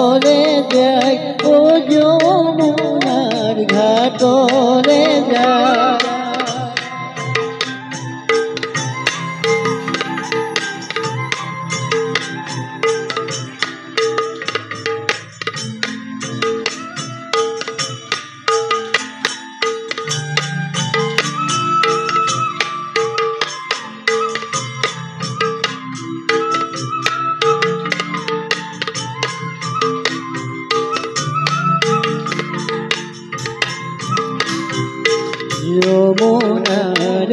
ঘাটলে যায় ও যমুনার ঘাটলে যায় যমুনার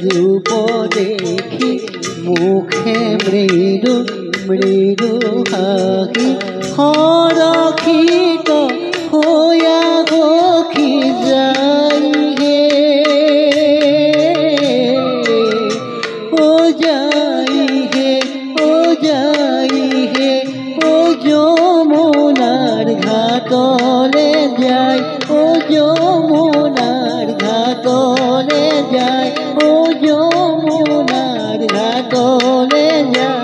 রূপ দেখি মুখে মৃদু মৃদু হাসি হরক্ষিত হইয়া সখী যাই হে ও যাই হে ও যাই হে ও যমুনার ঘাটলে যাই ও যমুনার ঘাটলে যায় ও যমুনার ঘাটলে যায়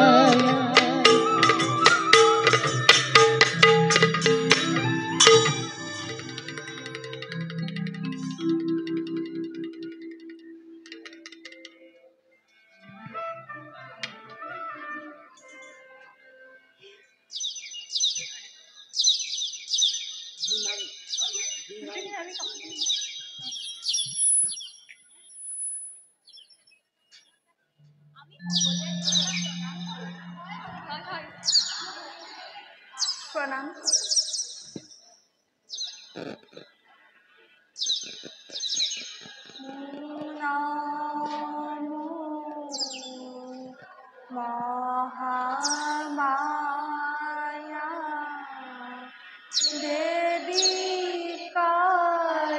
प्रणाम महामाया देवी कात्यायनी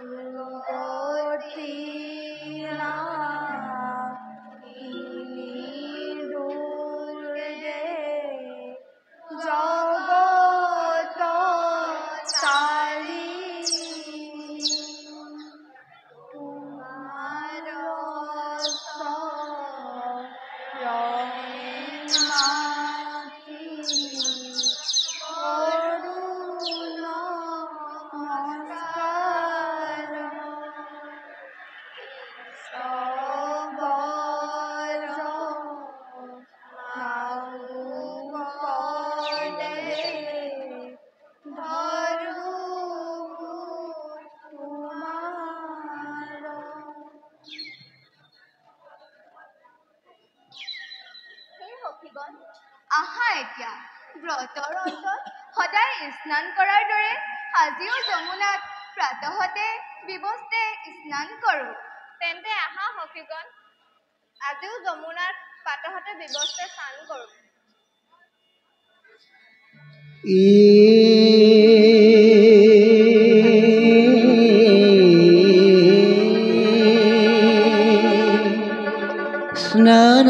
दुर्गोत्थिना আহা এতিয়া ব্ৰতৰ অন্তত সদায় স্নান কৰাৰ দৰে আজিও যমুনাত প্ৰাতঃতে বিবস্তে স্নান কৰোঁ। তেন্তে আহা সখীগণ আজিও যমুনাত প্ৰাতঃতে বিবস্তে স্নান কৰোঁ। স্নান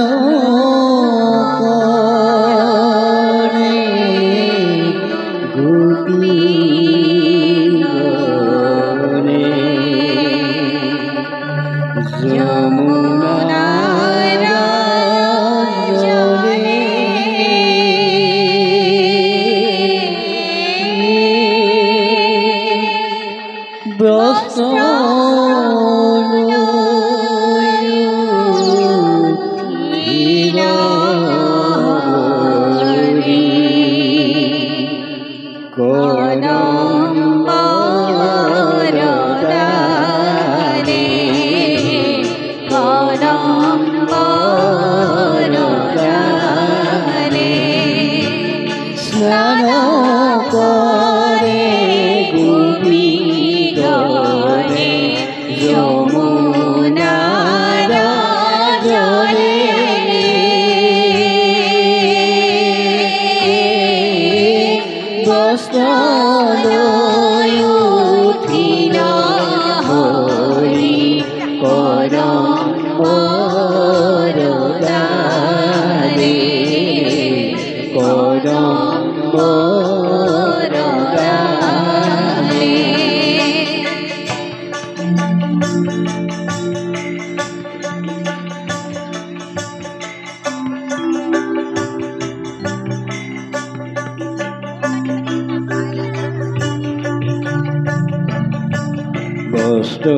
কষ্ট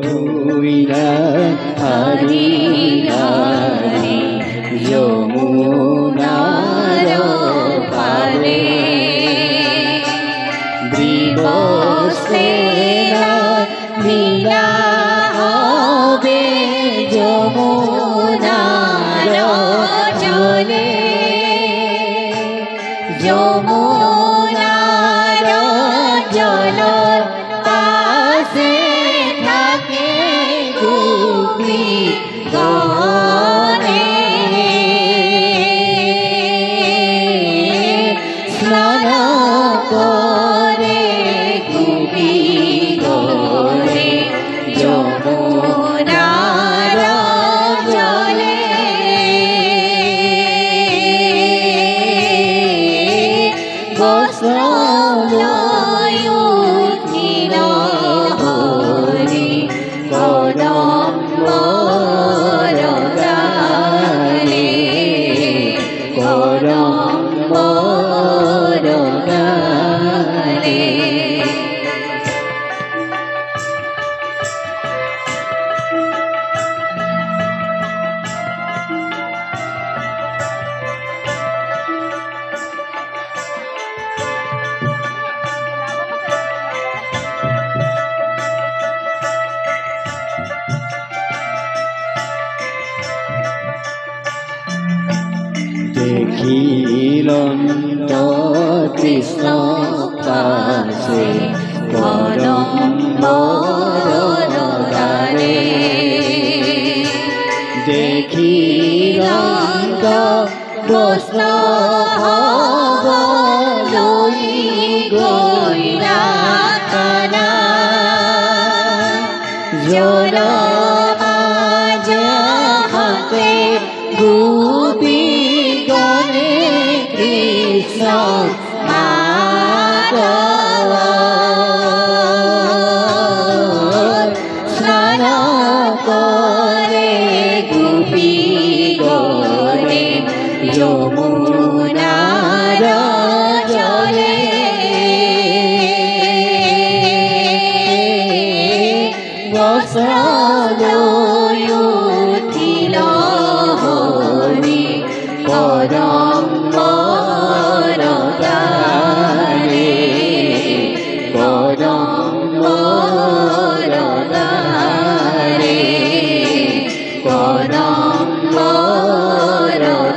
ধুইলা হারি হারি যমুনার পারে দিবসেরা মিলা হবে যমুনার জলে যমুনার জল পাশে থাকে গোপী গণে স্নান করে গোপী গণে যমুনার জলে বস্ত্রলয় উঠিল হরি কদম্বর গানে কদম্বর গানে দেখিলন্ত কৃষ্ণ পাশে কদম্বর দ্বারে দেখিলন্ত বস্ত্র লই গইলা কানা জল আজ হাতে গোপী গণে কৃষ্ণ মাধব স্নান করে গোপী গণে যমুনার জলে বস্ত্রলয় উঠিল হরি কদম্বর গানে কদম্বর গানে কদম্বর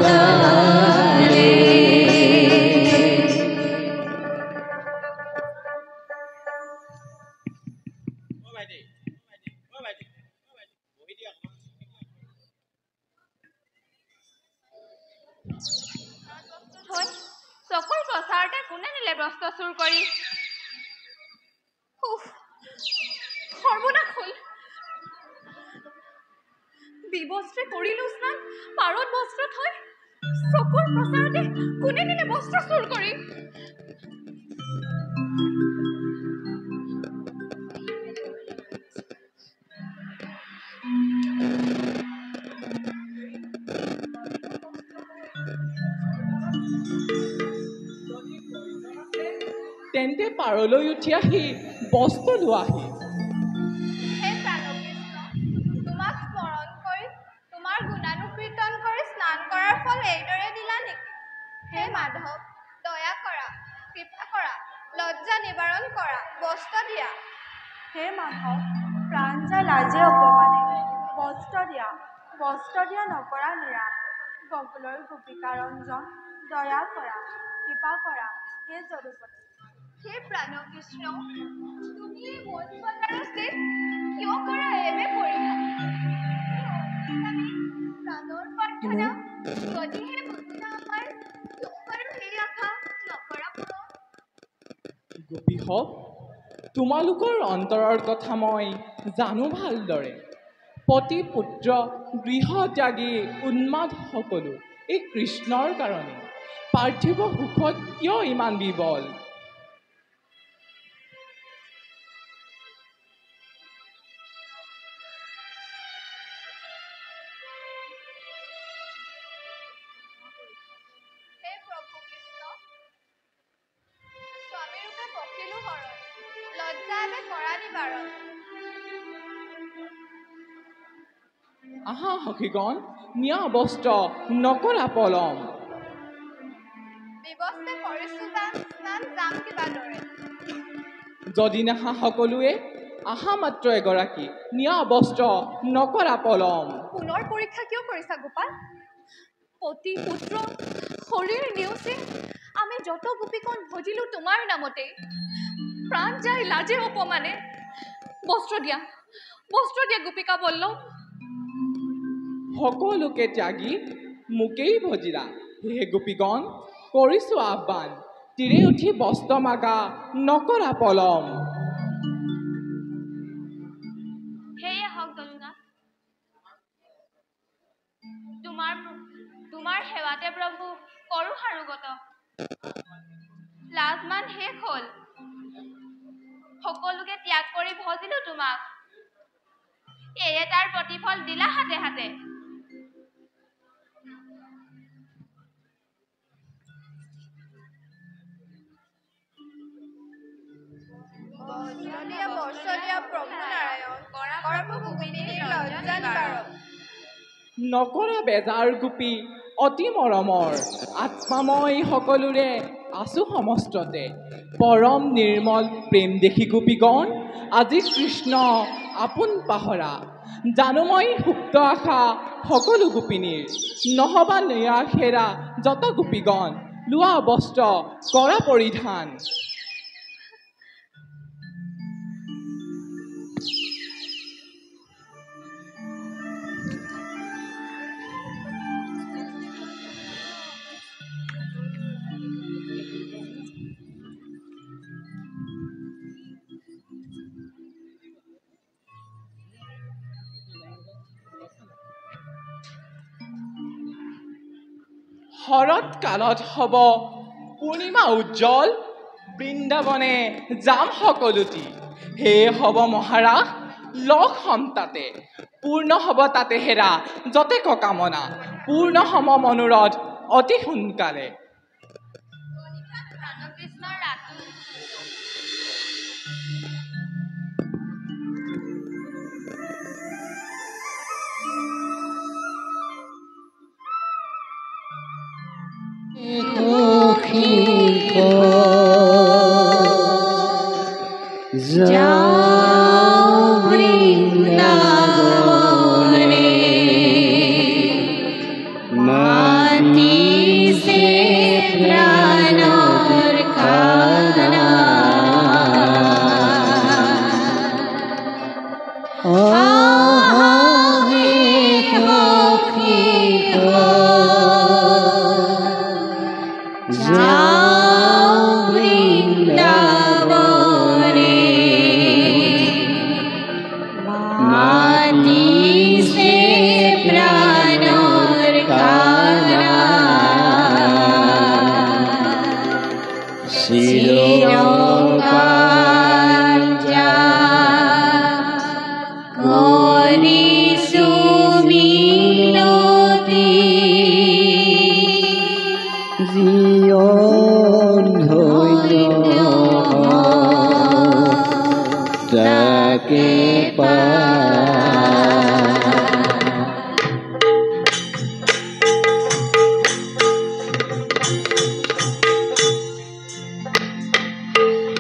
গানে হয় চকুৰ প্ৰচাৰতে কোনে নিলে বস্ত্ৰ চুৰ কৰি উফ সৰ্বনাশ হ'ল বিবস্ত্ৰে কৰিলো স্নান পাৰত বস্ত্ৰ থৈ চকুৰ প্ৰচাৰতে কোনে নিলে বস্ত্ৰ চুৰ কৰি তেন্তে পাৰলৈ উঠি আহি বস্ত্ৰ লোৱাহি হে প্ৰাণকৃষ্ণ তোমাক স্মৰণ কৰি তোমাৰ গুণানুকীৰ্তন কৰি স্নান কৰাৰ ফল এইদৰে দিলা নেকি হে মাধৱ দয়া কৰা কৃপা কৰা লজ্জা নিবাৰণ কৰা বস্ত্ৰ দিয়া হে মাধৱ প্ৰাণ যায় লাজে অপমানে বস্ত্ৰ দিয়া নকৰা নিৰাশ গকুলৰ গোপিকা ৰঞ্জন দয়া কৰা কৃপা কৰা হে যদুপতি হে প্ৰাণকৃষ্ণ তুমি এই মন বজাৰৰ শেষ কিয় কৰা এবে পৰিহাস প্ৰাণৰ প্ৰাৰ্থনা যদিহে বুজিলা আমাৰ কিয় বাৰু সেই আশা নকৰা পূৰণ গোপীহক তোমালোকৰ অন্তৰৰ কথা মই জানো ভালদৰে পতি পুত্ৰ গৃহ ত্যাগী উন্মাদ সকলো এই কৃষ্ণৰ কাৰণে পাৰ্থিৱ সুখত কিয় ইমান বিবল লজ্জা এবে কৰা নিবাৰণ আহা সখীগণ, নিয়া বস্ত্ৰ নকৰা পলম। ব্যৱস্থা কৰিছোঁ স্নান যাম কিবা দৰে। যদি নাহা সকলোৱে, আহা মাত্ৰ এগৰাকী, নিয়া বস্ত্ৰ নকৰা পলম। পুনৰ পৰীক্ষা কিয় কৰিছা গোপাল? পতি পুত্ৰ শৰীৰ নেওচি আমি যত গোপীকণ ভজিলোঁ তোমাৰ নামতে, প্ৰাণ যায় লাজে অপমানে। বস্ত্ৰ দিয়া গোপিকা বল্লভ। সকলোকে ত্যাগি মোকেই ভজিলা, হে গোপীগণ কৰিছোঁ আহ্বান, তীৰে উঠি বস্ত্ৰ মাগা নকৰা পলম। সেয়ে হওক দলুনা, তোমাৰ সেৱাতে প্ৰভু কৰোঁ সাৰোগত। লাজমান শেষ হ'ল, সকলোকে ত্যাগ কৰি ভজিলোঁ তোমাক, এয়ে তাৰ প্ৰতিফল দিলা হাতে হাতে। নকৰা বেজাৰ গোপী অতি মৰমৰ, আত্মাময় সকলোৰে আছো সমস্ততে। পৰম নিৰ্মল প্ৰেম দেখি গোপীগণ আজি কৃষ্ণ আপোন পাহৰা। জানো মই সুপ্ত আশা সকলো গোপিনীৰ, নহবা নিৰাশেৰা যত গোপীগণ, লোৱা বস্ত্ৰ কৰা পৰিধান। শৰৎ কালত হ'ব পূৰ্ণিমা উজ্জ্বল, বৃন্দাবনে যাম সকলোটি। সেয়ে হ'ব মহাৰাস লগ হম তাতে, পূৰ্ণ হ'ব তাতে হেৰা যতেক কামনা, পূৰ্ণ সম মনোৰথ অতি সোনকালে।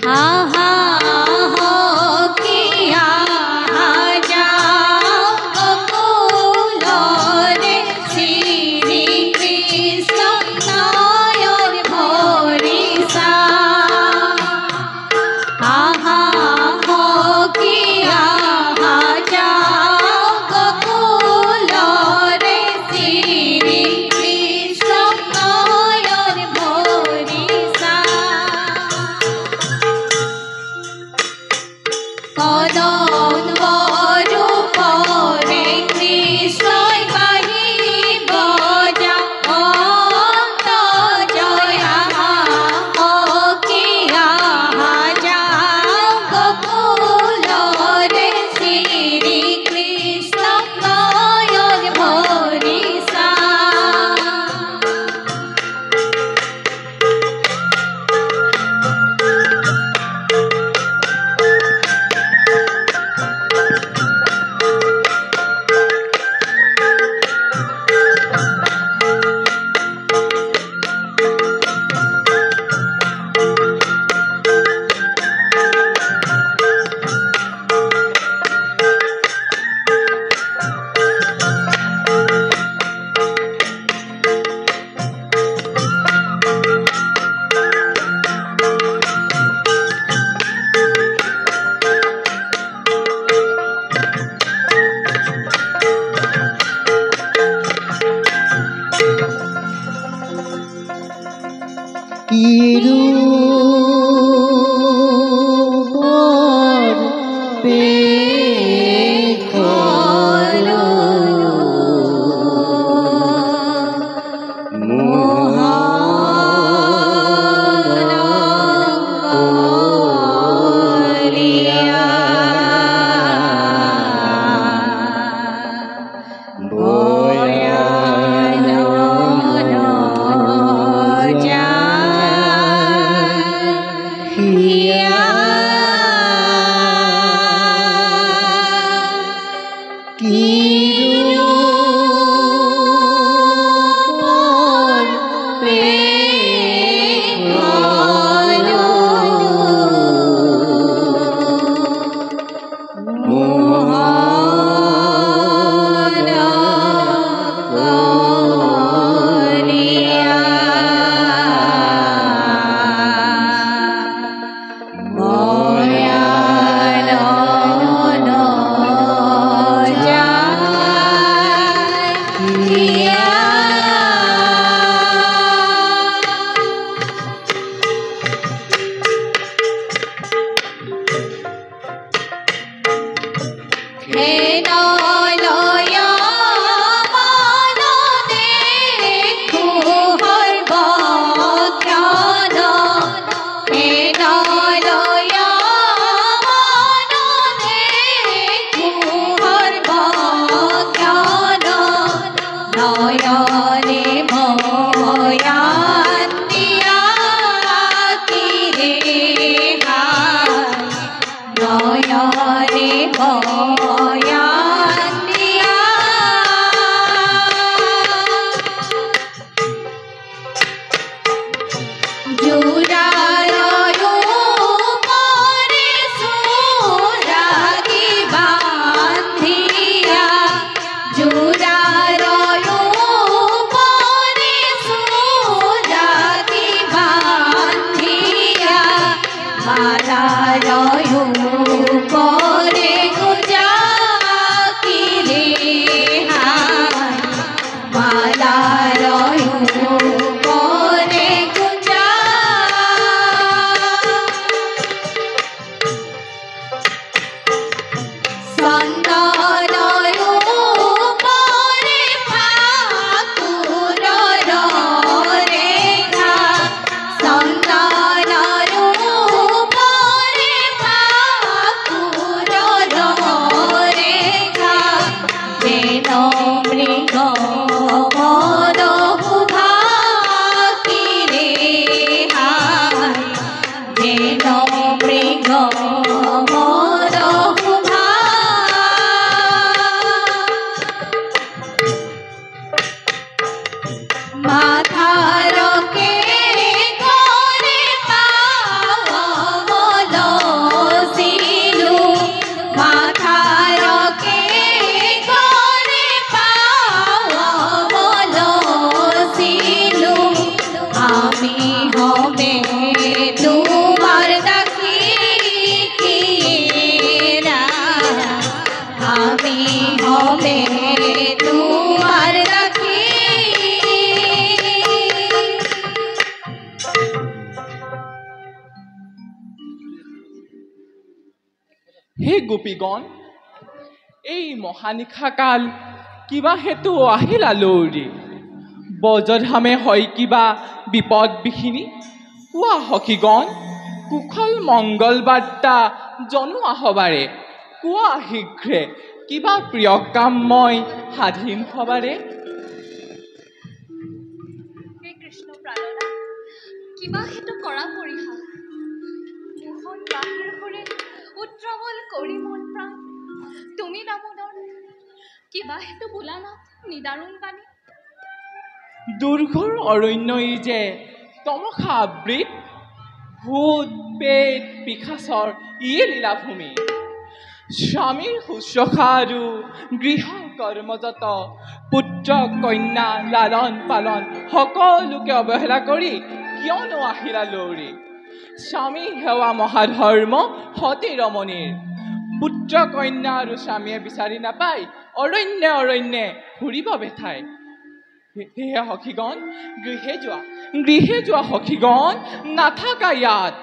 ha ha হে গোপীগণ, এই মহানিশা কাল কিবা হেতু আহিলা লৌৰি। বজ্ৰধামে হয় কিবা বিপদ বিঘিনি। কোৱা সখীগণ, কুশল মংগল বাৰ্তা জনোৱা হবাৰে। কোৱা শীঘ্ৰে, কিবা প্ৰিয় কাম মই সাধিম হবাৰে। হে কৃষ্ণ প্ৰাণনা, কিবা হেতু কৰা পৰিহাস। মোহন বাহিৰ কৰি উত্ৰাৱল কৰি মন প্ৰাণ। তুমি দামোদৰ, কিবা হেতু বোলা না নিদাৰুণ বাণী। দুৰ্ঘৰ অৰণ্যই যে তমসা আবৃত। ভূত পেট পিশাচৰ ইয়ে লীলাভূমি। স্বামীৰ শুশ্ৰূষা আৰু গৃহ কৰ্মযত পুত্ৰ কন্যা লালন পালন সকলোকে অৱহেলা কৰি কিয়নো আহিলা লৌৰি। স্বামী সেৱা মহাধৰ্ম সতী ৰমণীৰ। পুত্ৰ কন্যা আৰু স্বামীয়ে বিচাৰি নাপায় অৰণ্যে অৰণ্যে ঘূৰিব বেঠাই। সেয়ে সখীগণ গৃহে যোৱা সখীগণ নাথাকা ইয়াত।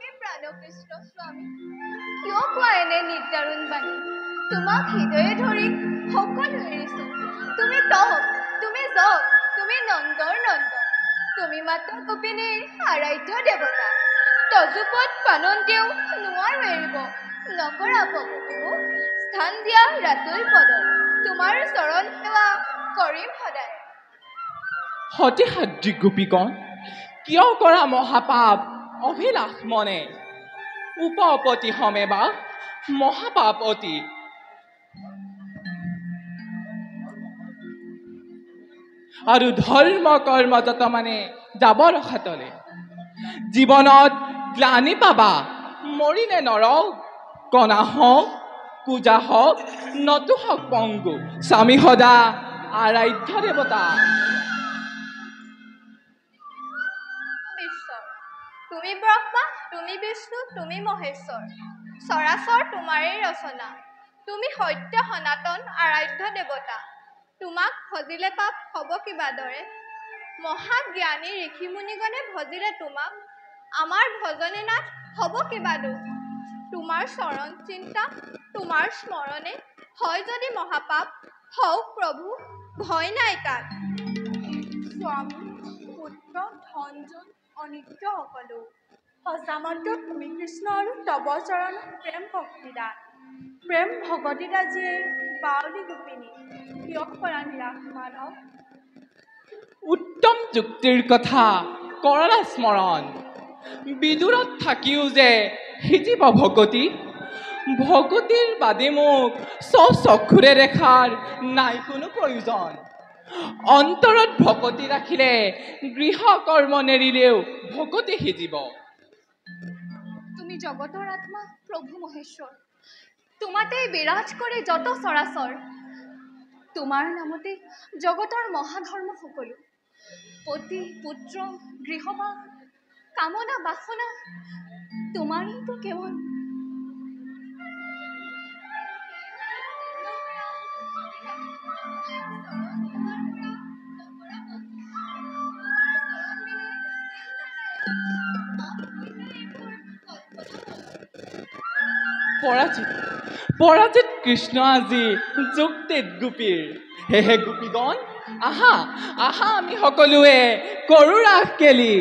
হে প্ৰাণকৃষ্ণ স্বামী, কিয় কোৱা এনে নিৰ্দাৰুণ বাণী? তোমাক হৃদয়ে ধৰি সকলো এৰিছো। তুমি তপ, তুমি জপ, তুমি নন্দৰ নন্দ, তুমি মাত্ৰ গোপিনীৰ আৰাধ্য দেৱতা। তজুপদ পানন্তেও নোৱাৰো এৰিব, নকৰা প্ৰভু স্থান দিয়া ৰাতুল পদত, তোমাৰ চৰণ সেৱা কৰিম সদায়। সতী সাদ্ৰিক গোপীগণ, কিয় কৰা মহাপাপ অভিলাষ মনে? উপপতি সমেবা মহাপাপ অতি। আৰু ধৰ্ম কৰ্ম যত মানে যাব ৰখাতলে, জীৱনত গ্লানি পাবা মৰিলে নৰক। কণা হওক পূজা হওক নতু হওক পংগু, স্বামী সদা আৰাধ্য দেৱতা। তুমি ব্ৰহ্মা, তুমি বিষ্ণু, তুমি মহেশ্বৰ, চৰাচৰ তোমাৰেই ৰচনা। তুমি সত্য সনাতন আৰাধ্য দেৱতা। তোমাক ভজিলে পাপ হ'ব কিবা দৰে? মহাজ্ঞানী ঋষিমুনিগণে ভজিলে তোমাক, আমাৰ ভজনে নাথ হ'ব কিবা দুখ? তোমাৰ চৰণ চিন্তা, তোমাৰ স্মৰণে হয় যদি মহাপাপ, হওক প্ৰভু ভয় নাই তাত। স্বামী পুত্ৰ ধনজন অনিত্য সকলো, সঁচা মাত্ৰ তুমি কৃষ্ণ আৰু তব চৰণ প্ৰেম ভক্তিদান। প্ৰেম ভগতিদা যিয়ে বাউলী গোপিনী, কিয় কৰা নিৰাশ মাধৱ? উত্তম যুক্তিৰ কথা কৰা স্মৰণ, বিদুৰত থাকিও যে সিজিব ভগতি। ভগতিৰ বাদে মোক স্বচক্ষুৰে দেখাৰ নাই কোনো প্ৰয়োজন। অন্তৰত ভগতি ৰাখিলে গৃহ কৰ্ম নেৰিলেও ভগতি সিজিব। তুমি জগতৰ আত্মা প্ৰভু মহেশ্বৰ, তোমাতেই বিৰাজ কৰে যত চৰাচৰ। তোমাৰ নামতে জগতৰ মহাধৰ্ম সকলো, পতি পুত্ৰ গৃহবাস কামনা বাসনা তোমাৰেইতো কেৱল। পৰাজিত কৃষ্ণ আজি যুক্তিত গোপীৰ। সেহে গোপীগণ আহা আহা, আমি সকলোৱে কৰো ৰাস কেলি।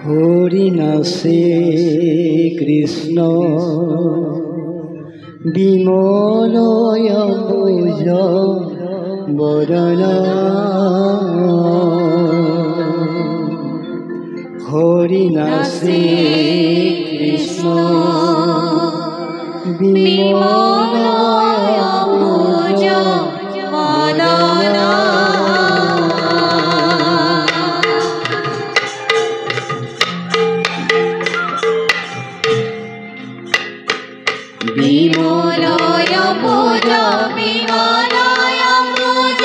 হৰি নাচে কৃষ্ণ বিমলয় ভুজ বদন, হৰি নাচে কৃষ্ণ বিমলয় ভুজ বদন, বিমলয় ভুজ বিমলয় ভুজ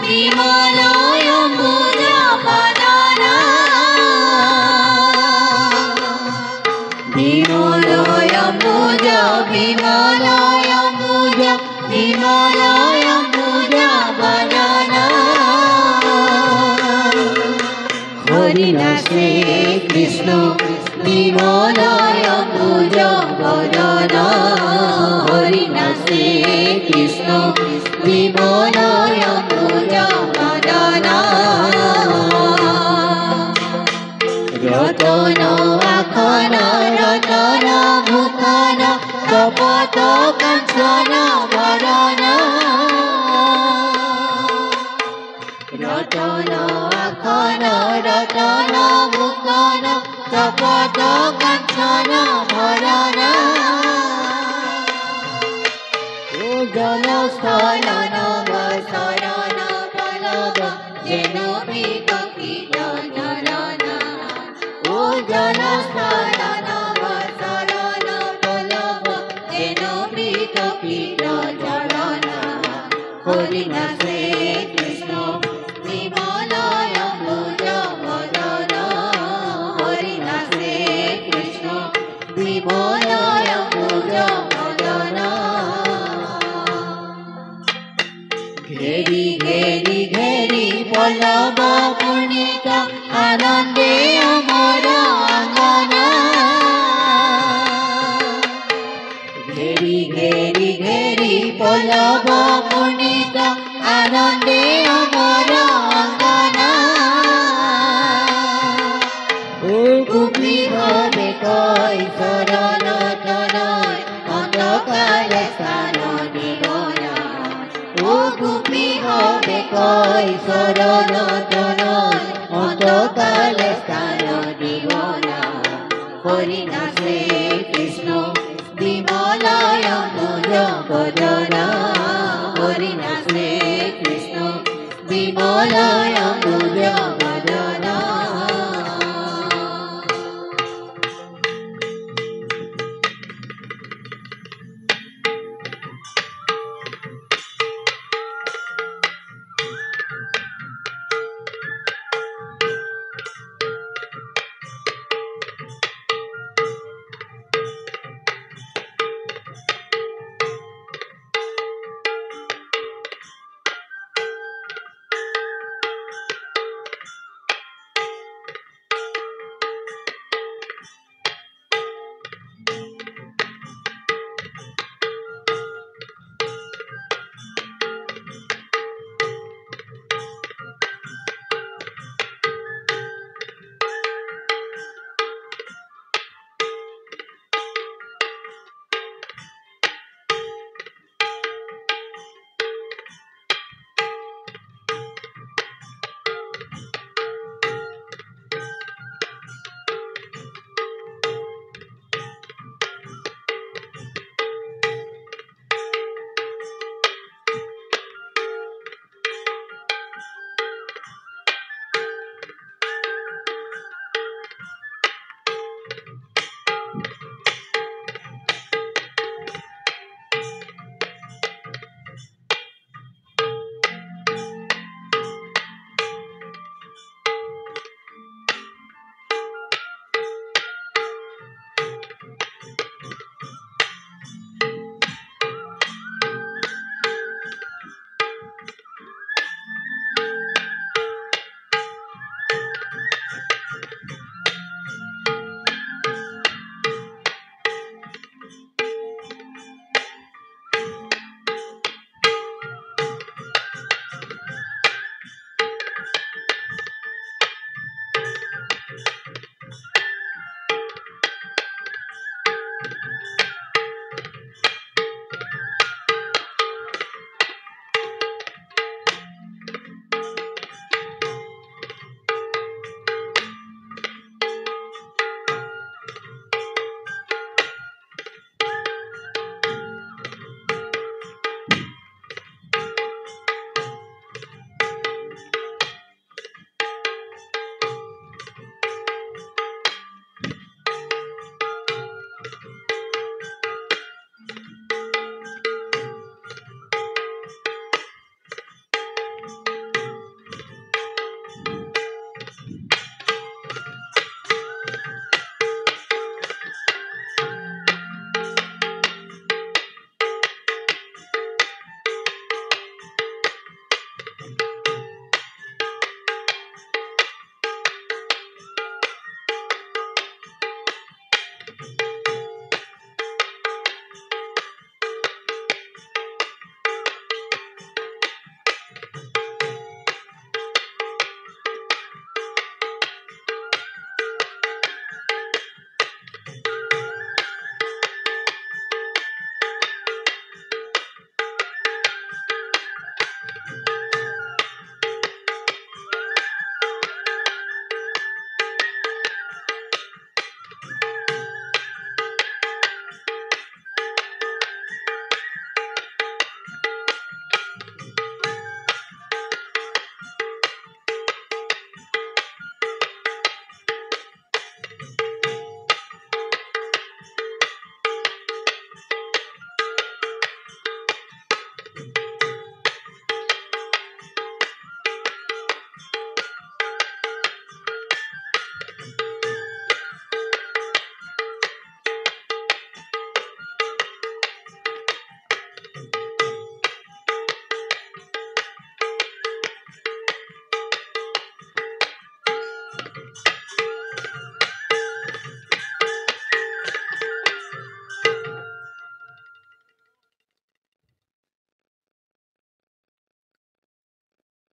বিমলয় ভুজ বদন, বিমলয় ভুজ বিমলয় ভুজ বিমলয় ভুজ বদন, হরি নাচে কৃষ্ণ বিমলয় ভুজ বদন, হরি নাচে কৃষ্ণ বিমলয় ভুজ বদন, রতন আখন রতন মুখন কপট কাঞ্চন বরণ, রতন আখন রতন মুখন কপট কাঞ্চন বরণ, ও জনস্থল নব শরণ পলব যেন বিকপিত চরণ, ও জনস্থল নব শরণ পলব যেন বিকপিত চরণ, হরি নাচে কৃষ্ণ বিমলয় ভুজ বদন, হরি নাচে কৃষ্ণ বিমলয় ভুজ বদন। ঘেরি ঘেরি ঘেরি পল্লব পূর্ণিকা আনন্দে অমর অঙ্গনা ঘেরি ঘেরি ঘেরি পল্লব পূর্ণিকা আনন্দে অমর অঙ্গনা গোপী হবে কয় চরণ তনয় অন্তকাল স্থান দিবনা গোপী হবে কয় চরণ তনয় অন্তকাল স্থান দিবনা হরি নাচে কৃষ্ণ বিমলয় মুজ বদনা হরি নাচে কৃষ্ণ বিমলয় মুজ বদনা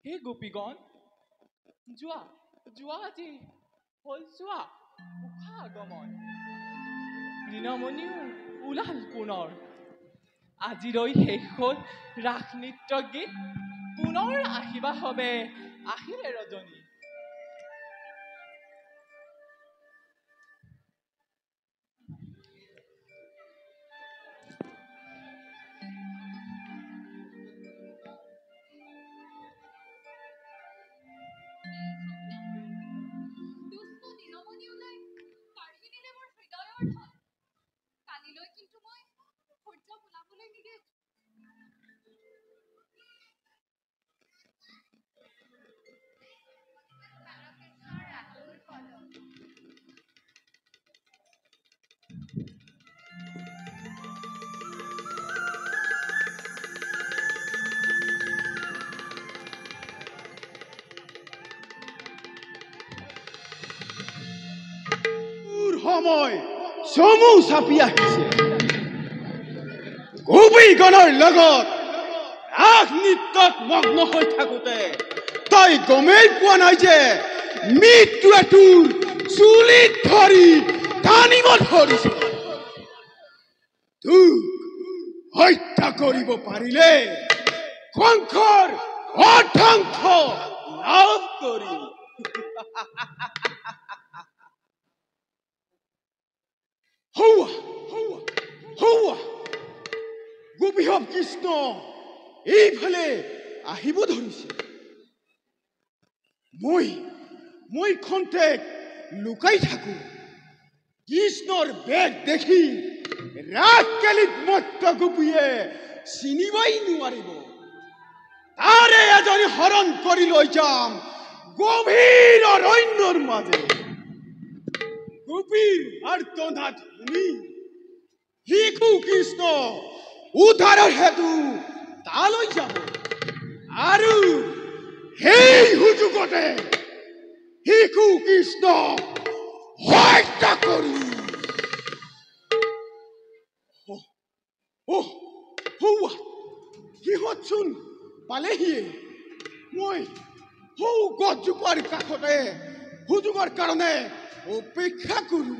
হে গোপীগণ, যোৱা যোৱা আজি হ'ল চোৱা উষা আগমন। নীলমণিও ওলাল পুনৰ। আজিলৈ শেষ হ'ল ৰাস নৃত্য গীত, পুনৰ আহিবা হবে আহিলে ৰজনী। দুষ্ট নীলমণি ওলাই কাঢ়ি নিলে মোৰ হৃদয়ৰ ধন। কালিলৈ কিন্তু মই সূৰ্য ওলাবলৈ নিদিওঁ। তাৰকেশ্বৰ ৰাতুল পদ। সময় চমু চাপি আহিছে। গোপীগণৰ লগত ৰাস নৃত্যত মগ্ন হৈ থাকোঁতে তই গমেই পোৱা নাই যে মৃত্যুৱে তোৰ চুলিত ধৰি টানিব ধৰিছে। তোক হত্যা কৰিব পাৰিলে কংসৰ অধ্বংস লাভ কৰি হৌৱা হৌৱা হৌৱা গোপীসৱ কৃষ্ণ এইফালে আহিব ধৰিছে। মই খন্তেক লুকাই থাকো। কৃষ্ণৰ বেগ দেখি ৰাস কেলিত মত্ত গোপীয়ে চিনিবই নোৱাৰিব। তাৰে এজনী হৰণ কৰি লৈ যাম গভীৰ অৰণ্যৰ মাজে। গোপীৰ আৰ্তনাদ শুনি শিশু কৃষ্ণ উদ্ধাৰৰ হেতু তালৈ যাব আৰু সেই সুযোগতে শিশু কৃষ্ণ হত্যা কৰি সিহঁতচোন পালেহিয়ে। মই সৌ গছজোপাৰ কাষতে সুযোগৰ কাৰণে অপেক্ষা কৰোঁ।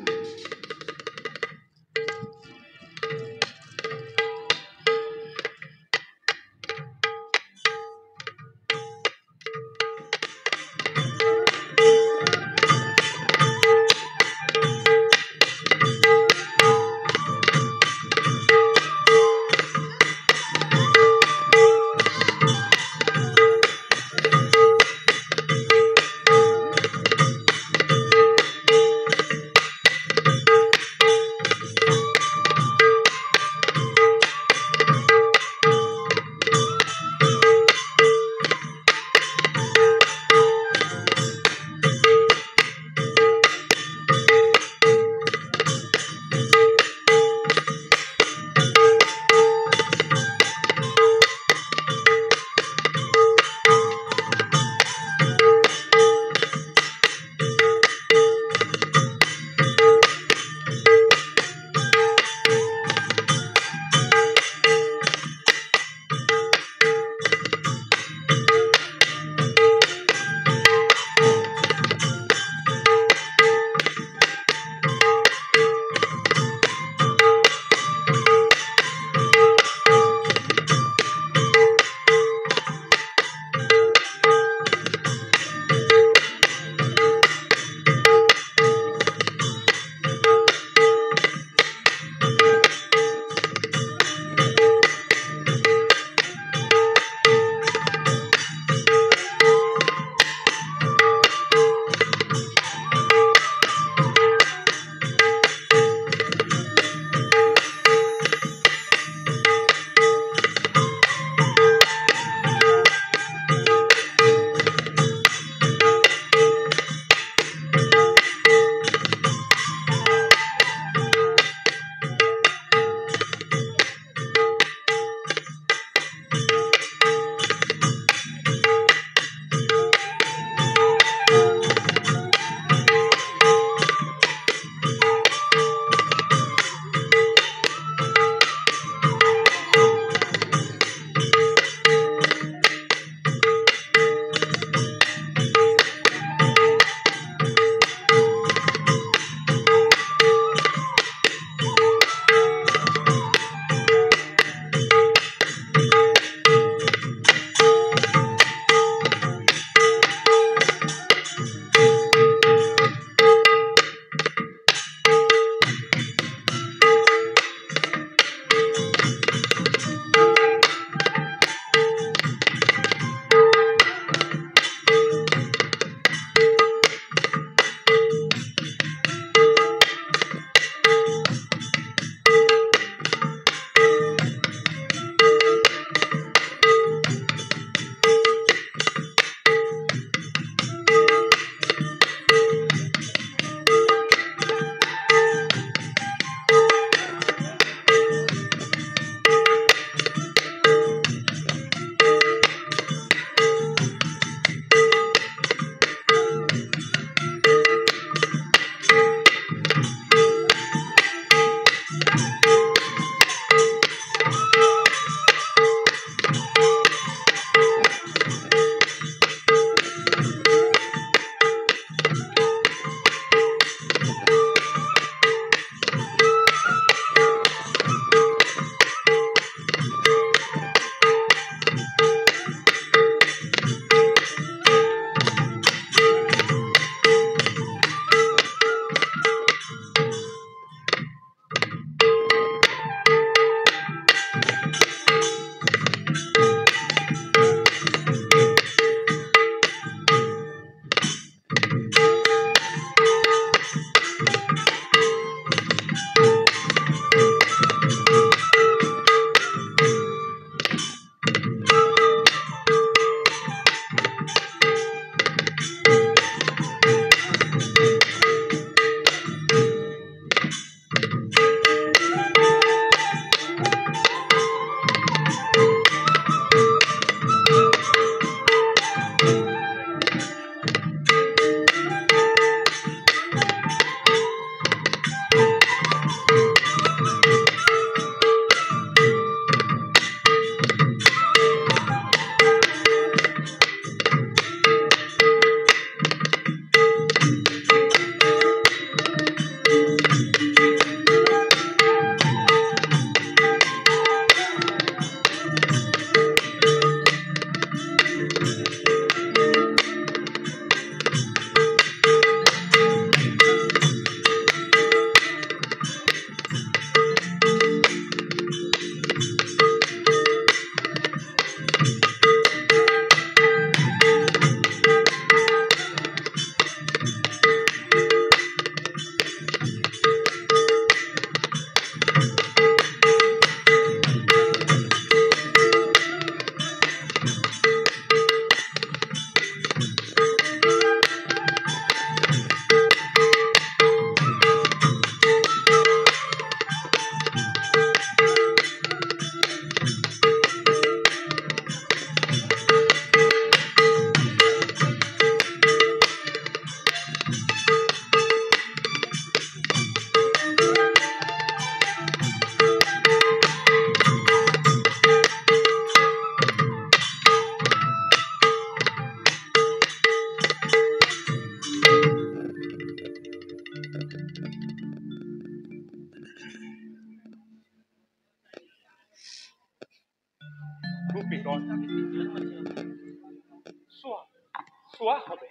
চোৱা হবে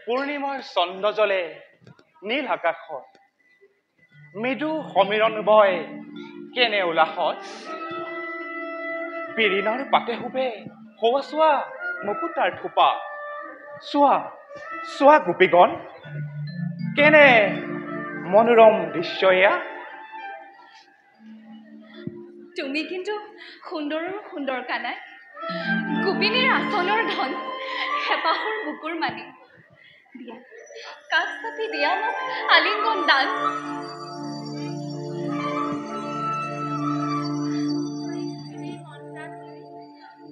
পূৰ্ণিমাৰ চন্দ্ৰজলে নীল আকাশত মৃদু সমীৰণ বয় কেনে উলাহত বিৰিণৰ পাতে হুবে হোৱা চোৱা মুকুতাৰ থোপা চোৱা চোৱা গোপীগণ কেনে মনোৰম দৃশ্য এয়া তুমি কিন্তু সুন্দৰৰ সুন্দৰ কানাই গোপিনীৰ আচলৰ ধন হেপাহৰ বুকুৰ মানি দিয়া কাষ চাপি দিয়া মোক আলিংগন দান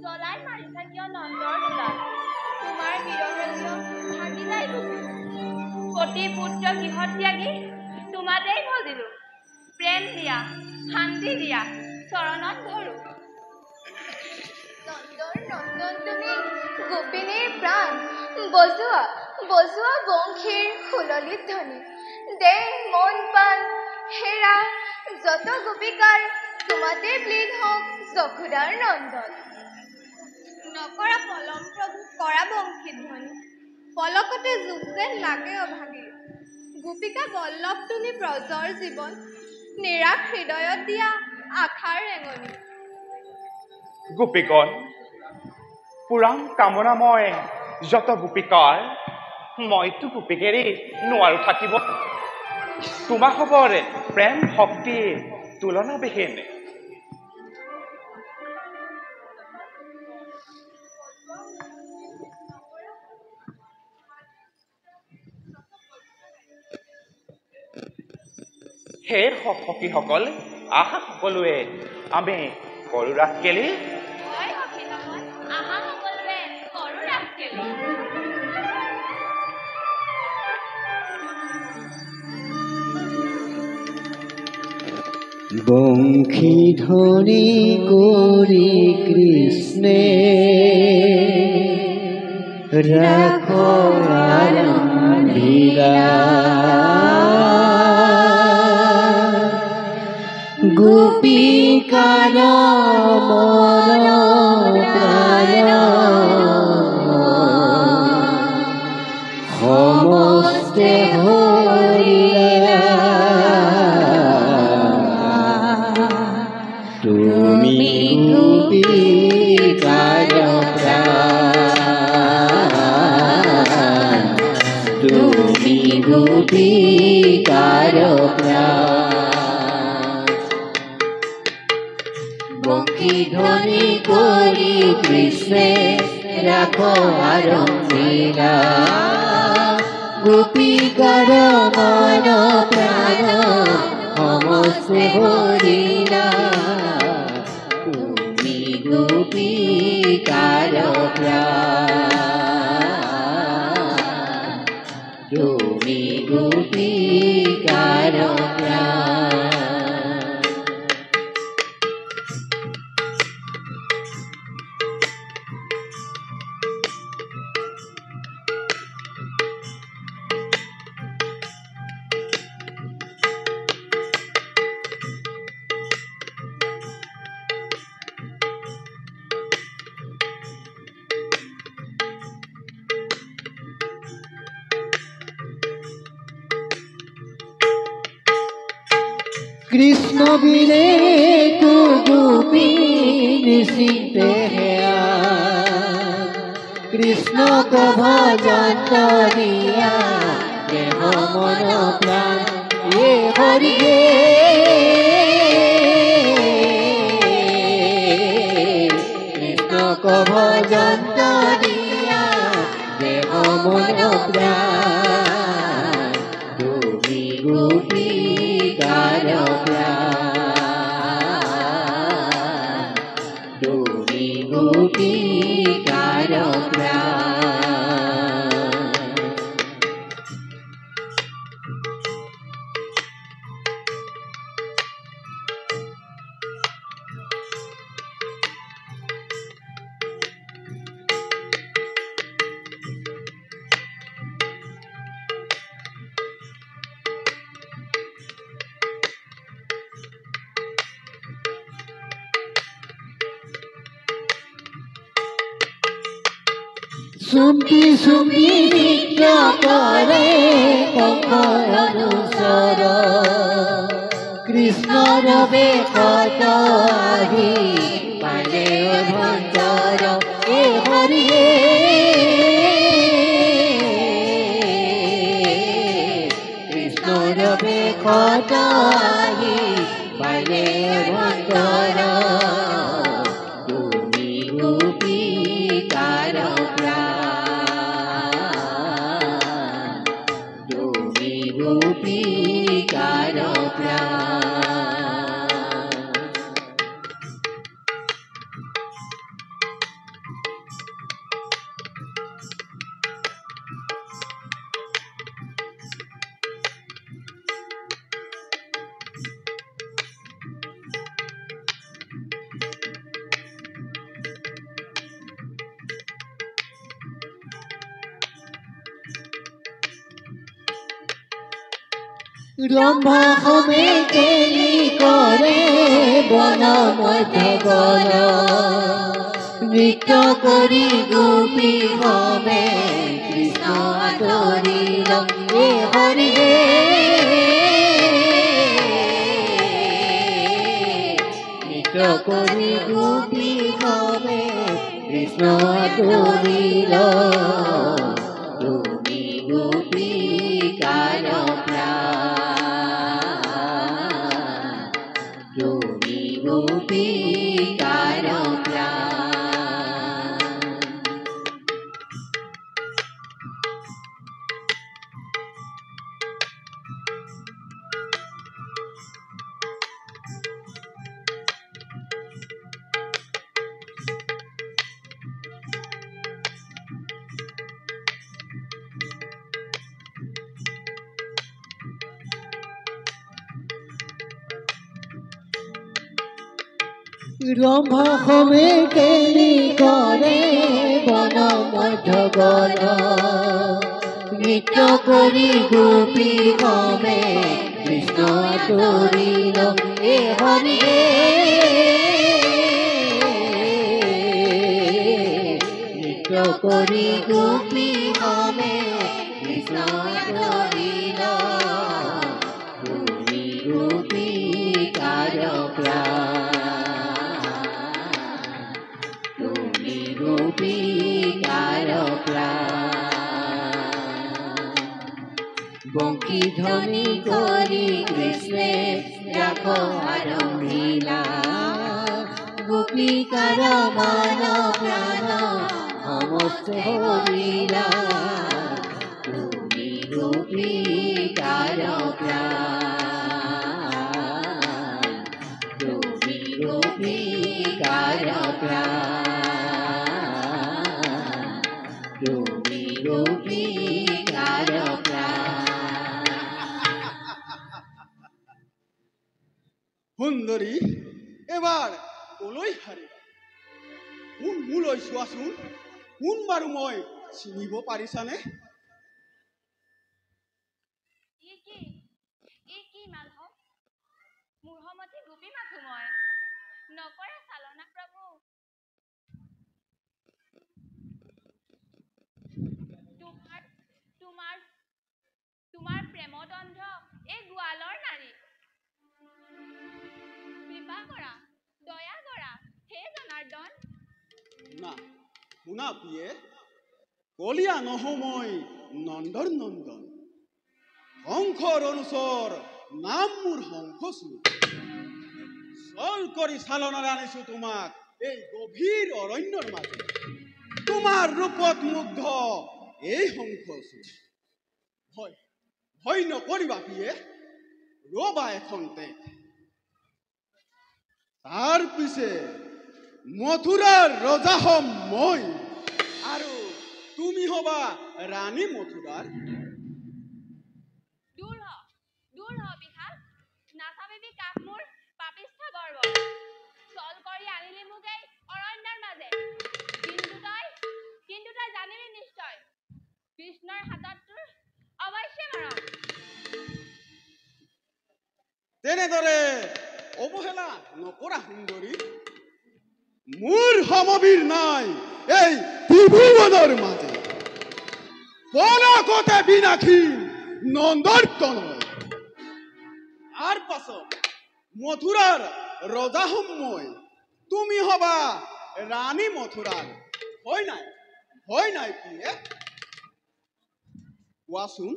জ্বলাই মাৰিছা কিয় নন্দৰ দোলাল তোমাৰ বিৰহ্য ভাগি নাই পতি পুত্ৰ গৃহত ত্যাগী তোমাতেই ভজিলো প্ৰেম দিয়া শান্তি দিয়া চৰণত ধৰো নন্দৰ নন্দন তুমি গোপিনীৰ প্ৰাণ বজোৱা বজোৱা বংশীৰ সুললিত ধ্বনি দে মন পান হেৰা যত গোপিকাৰ তোমাতে প্লীন হওক যশোদাৰ নন্দন নকৰা পলম প্ৰভু কৰা বংশী ধ্বনি পলকতে যুগ যেন লাগে অভাগী গোপিকা বল্লভ তুমি ব্ৰজৰ জীৱন নিৰাশ হৃদয়ত দিয়া আশাৰ ৰেঙনি গোপীগণ পুৰাণ কামনাময় যত গোপিকাৰ মইতো গোপীকেৰি নোৱাৰো থাকিব তোমাক খবৰ প্ৰেম শক্তি তুলনাবিহীন হে সখীসকল আহা সকলোৱে আমি কৰো ৰাস কেলি হয় সখীসকল আহা সকলোৱে কৰো ৰাস কেলি বংশী ধ্বনি কৰি কৃষ্ণে ৰাখ আৰম্ভিলা গোপিকাৰ মন প্ৰাণ সমস্তে হৰিলা তুমি গোপিকাৰ প্ৰাণ তুমি গোপিকাৰ প্ৰাণ বংশী ধ্বনি কৰি কৃষ্ণে ৰাখ আৰম্ভিলা গোপিকাৰ মন প্ৰাণ সমস্তে হৰিলা তুমি গোপিকাৰ প্ৰাণ তুমি গোপিকাৰ প্ৰাণ কৃষ্ণ বীরে গোপী নিশ্চিতে হেয়া কৃষ্ণ ভজন দিয়া দেহ মন প্রাণ এ হরিয়ে কৃষ্ণ ভজন দিয়া দেহ মন প্রাণ তুমি গোপী তুমি গোপিকাৰ চুম্পি চুম্পি নৃত্য কৰে কংসৰ অনুচৰ কৃষ্ণৰ বেশত আহি পালে অভ্যন্তৰ এ হৰিয়ে কৃষ্ণৰ বেশত আহি পালে অভ্যন্তৰ তুমি গোপিকাৰ প্ৰাণ তুমি গোপিকাৰ প্ৰাণ ৰম্ভা সমে কেলি কৰে বন মধ্য গণ নৃত্য কৰি গোপী সমে কৃষ্ণ আদৰিল এ হৰিয়ে নৃত্য কৰি গোপী সমে কৃষ্ণ আদৰিল তুমি গোপিকাৰ তুমি গোপিকাৰ প্ৰাণ ৰম্ভা সমে কেলি কৰে বন মধ্য গণ নৃত্য কৰি গোপী সমে কৃষ্ণ আদৰিল এ হৰিয়ে নৃত্য কৰি গোপী সমে কৃষ্ণ আদৰিল তুমি গোপিকাৰ প্ৰাণ তুমি গোপিকাৰ প্ৰাণ বংশী ধ্বনি কৰি কৃষ্ণে ৰাখ আৰম্ভিলা গোপিকাৰ মান প্ৰাণ সমস্ত হৰিলা তুমি গোপিকাৰ প্ৰাণ তুমি গোপিকাৰ প্ৰাণ তুমি গোপিকাৰ প্ৰাণ সুন্দৰী এবাৰ কলৈ হাৰিবা কোন মোলৈ চোৱাচোন কোন বাৰু মই চিনিব পাৰিছানে মাধৱ মূঢ়মতী গোপী মাথো মই নকৰে চালনা প্ৰভু তোমাৰ প্ৰেমদন্ধ এই গোৱালৰ নাৰী কৃপা কৰা দয়া কৰা হে জনাৰ্দন না শুনা প্ৰিয়ে কলিয়া নহওঁ মই নন্দৰ নন্দন শংখৰ অনুচৰ নাম মোৰ শংখচূড় চল কৰি চালনাৰ আনিছো তোমাক এই গভীৰ অৰণ্যৰ মাজে তোমাৰ ৰূপত মুগ্ধ এই শংখচূড় ভয় ভয় নকৰিবা প্ৰিয়ে ৰবা এখন টেক তাৰ পিছে মথুৰাৰ ৰজা হম মই আৰু তুমি হবা ৰাণী মথুৰাৰ দূৰ হ বিশাল নাচাবিবি কাষ মোৰ পাপিষ্ঠ গৰ্ব চল কৰি আনিলি মোক এই অৰণ্যৰ মাজে কিন্তু তই জানিলি নিশ্চয় কৃষ্ণৰ হাতত তোৰ অৱশ্যে মৰণ তেনেদৰে অৱহেলা নকৰা সুন্দৰী মোৰ সমবীৰ নাই এই ত্ৰিভুৱনৰ মাজে পলকতে বিনাশী নন্দৰ তনয় আৰ পাছত মথুৰাৰ ৰজা হম মই তুমি হবা ৰানী মথুৰাৰ হয় নাই প্ৰিয়ে কোৱাচোন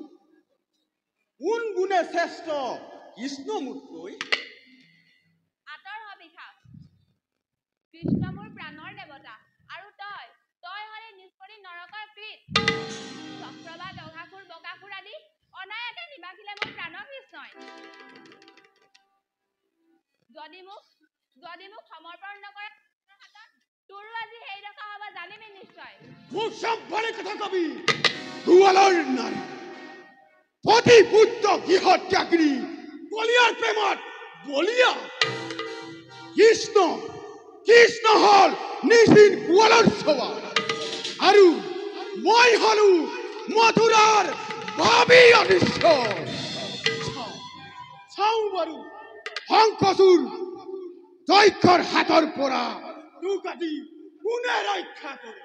কোন গুণে শ্ৰেষ্ঠ কৃষ্ণ মোতকৈ আঁতৰ হ বিশাস কৃষ্ণ মোৰ প্ৰাণৰ দেৱতা আৰু তই হলে নিষ্পৰি নৰকৰ কৃত চক্ৰবাদ অঘাসুৰ বকাসুৰ আদি অনায়াসে নিবাসিলে মোৰ প্ৰাণৰ কৃষ্ণই যদি মোক সমৰ্পণ নকৰে তোৰো আজি সেই দশা হ'ব জানিবি নিশ্চয় মোক সম্ভাৰে কথা কবি গোৱালৰ নাৰী পতি পুত্ৰ গৃহত ত্যাগী বলিয়াৰ প্ৰেমত বলিয়া কৃষ্ণ হল নিচিন গোৱালৰ স্বভাৱ আৰু মই হলো মথুৰাৰ ভাবি অদৃশ্য চাওঁ বাৰু শংকচুৰ দক্ষৰ হাতৰ পৰা তোক আজি কোনে ৰক্ষা কৰে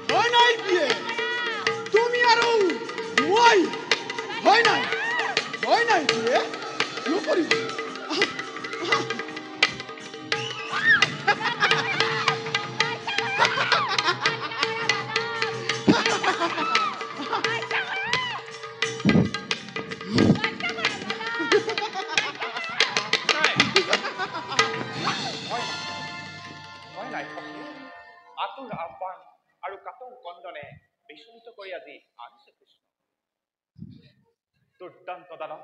হয় নাই দিয়ে তুমি আৰু মই হয় নাই দিয়ে নকৰিব আতুৰ আহ্বান আৰু কাতৰ কন্দনে বিচলিত কৰি আজি আনিছে কৃষ্ণ দুৰ্দান্ত দানৱ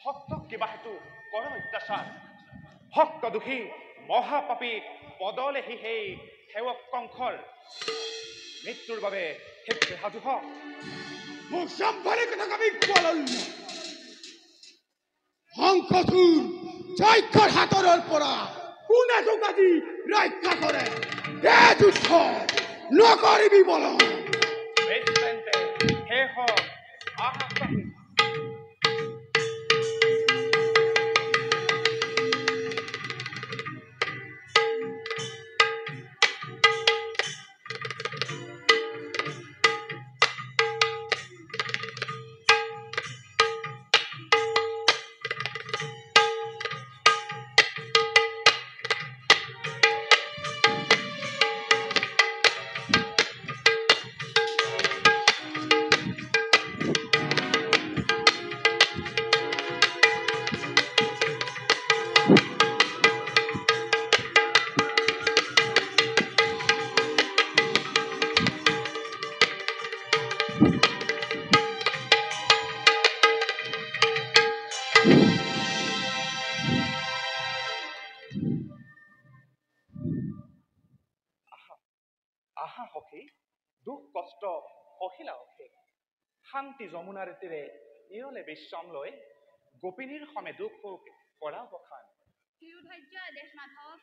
ভক্তক কিবা হেতু কৰ অত্যাচাৰ ভক্ত দুখী মহাপাপী পদলেহি সেই সেৱক কংসৰ মৃত্যুৰ বাবে ক্ষেত্ৰে সাজু হওক মোক সম্ভাৰে কথা কবি গোৱালৰ শংকচুৰ দক্ষৰ হাতৰ পৰা কোনে তোক আজি ৰক্ষা কৰে এই যুদ্ধ নকৰিবি বল শেষ আহা সখী দুখ কষ্ট অখিলা অশেষ শান্তি যমুনাৰ তীৰে নিৰলে বিশ্ৰাম লৈ গোপিনীৰ সমেত দুখ সুখ কৰা বখান চিৰধৈৰ্য আদেশ মাধৱ